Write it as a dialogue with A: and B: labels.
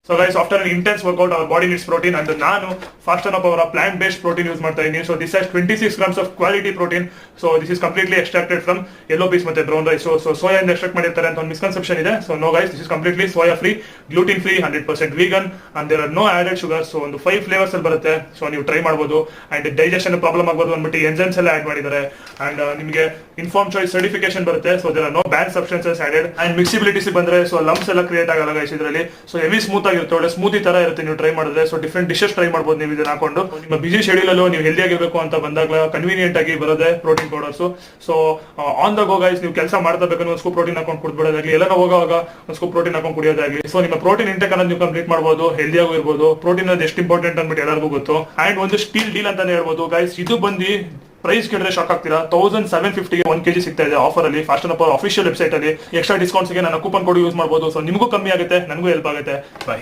A: So guys, after an intense workout, our body needs protein, and ನಾನು Fast and Power plant-based protein use ಮಾಡ್ತಾ ಇದೀನಿ. So this has 26 grams of quality protein. So this is completely extracted from yellow peas ಮತ್ತೆ brown rice. So soya ಇಂದ extract ಮಾಡಿರ್ತಾರೆ ಅಂತ ಒಂದು misconception ಇದೆ. So no guys, this is completely soya free, gluten free, 100% vegan, and there are no added sugar. So ಒಂದು 5 flavors ಅಲ್ಲಿ ಬರುತ್ತೆ. So ನೀವು ಟ್ರೈ ಮಾಡಬಹುದು. And digestion ಪ್ರಾಬ್ಲಮ್ ಆಗಬಾರದು ಅಂದ್ಬಿಟ್ಟು enzymes ಎಲ್ಲ ಆಡ್ ಮಾಡಿದ್ದಾರೆ. And ನಿಮಗೆ informed choice certification ಬರುತ್ತೆ. So there are no banned substances added. And mixability ಬಂದ್ರೆ so lumps ಎಲ್ಲ ಕ್ರಿಯೇಟ್ ಆಗಲ್ಲ guys ಇದರಲ್ಲಿ. So heavy smooth ಆಗಿರುತ್ತೆ, ಒಳ್ಳೆ ಸ್ಮೂತಿ ತರ ಇರುತ್ತೆ ನೀವು ಟ್ರೈ ಮಾಡಿದ್ರೆ. ಸೊ ಡಿಫ್ರೆಂಟ್ ಡಿಶಸ್ ಟ್ರೈ ಮಾಡಬಹುದು ನೀವು ಇದನ್ನ ಹಾಕೊಂಡು. ನಿಮ್ಮ ಬಿಸಿ ಶೆಡ್ಯೂಲ್ ಅಲ್ಲೂ ನೀವು ಹೆಲ್ದಿ ಆಗಿರ್ಬೇಕು ಅಂತ ಬಂದಾಗ ಕನ್ವೀನಿಯಂಟ್ ಆಗಿ ಬರೋದೇ protein powders. So on the go guys, ನೀವು ಕೆಲಸ ಮಾಡ್ತಾ ಬೇಕಾದ್ರೆ ಒಂದು ಸ್ಕೂಪ್ ಪ್ರೋಟೀನ್ ಹಾಕೊಂಡು ಕುಡಿದ್ಬಿಡೋದಾಗ್ಲಿ, ಎಲ್ಲ ಹೋಗುವಾಗ ಒಂದು ಸ್ಕೂಪ್ ಪ್ರೋಟೀನ್ ಹಾಕೊಂಡು ಕುಡಿಯೋದಾಗ್ಲಿ. ಸೊ ನಿಮ್ಮ ಪ್ರೋಟೀನ್ ಇಂಟೆಕ್ ಅನ್ನೋದು ನೀವು ಕಂಪ್ಲೀಟ್ ಮಾಡಬಹುದು, ಹೆಲ್ದಿ ಆಗೂ ಇರ್ಬೋದು. ಪ್ರೋಟೀನ್ ಅದು ಎಷ್ಟು ಇಂಪಾರ್ಟೆಂಟ್ ಅಂದ್ಬಿಟ್ಟು ಎಲ್ಲರಿಗೂ ಗೊತ್ತು. ಅಂಡ್ ಒಂದು ಸ್ಟೀಲ್ ಡೀಲ್ ಅಂತಾನೆ ಹೇಳ್ಬೋದು ಗೈಸ್. ಇದು ಬಂದು ಪ್ರೈಸ್ ಕೇಳಿದ್ರೆ ಶಾಕ್ ಆಗ್ತೀರಾ. 1750 1 kg ಸಿಗ್ತಾ ಇದೆ ಆಫರ್ ಅಲ್ಲಿ fast and power official website ಅಲ್ಲಿ. ಎಕ್ಸ್ಟ್ರಾ ಡಿಸ್ಕೌಂಟ್ಸ್ ಗೆ ನನ್ನ ಕೂಪನ್ ಕೋಡ್ ಯೂಸ್ ಮಾಡಬಹುದು. ಸೊ ನಿಮಗೂ ಕಮ್ಮಿ ಆಗುತ್ತೆ, ನನಗೂ ಹೆಲ್ಪ್ ಆಗುತ್ತೆ. ಬೈ.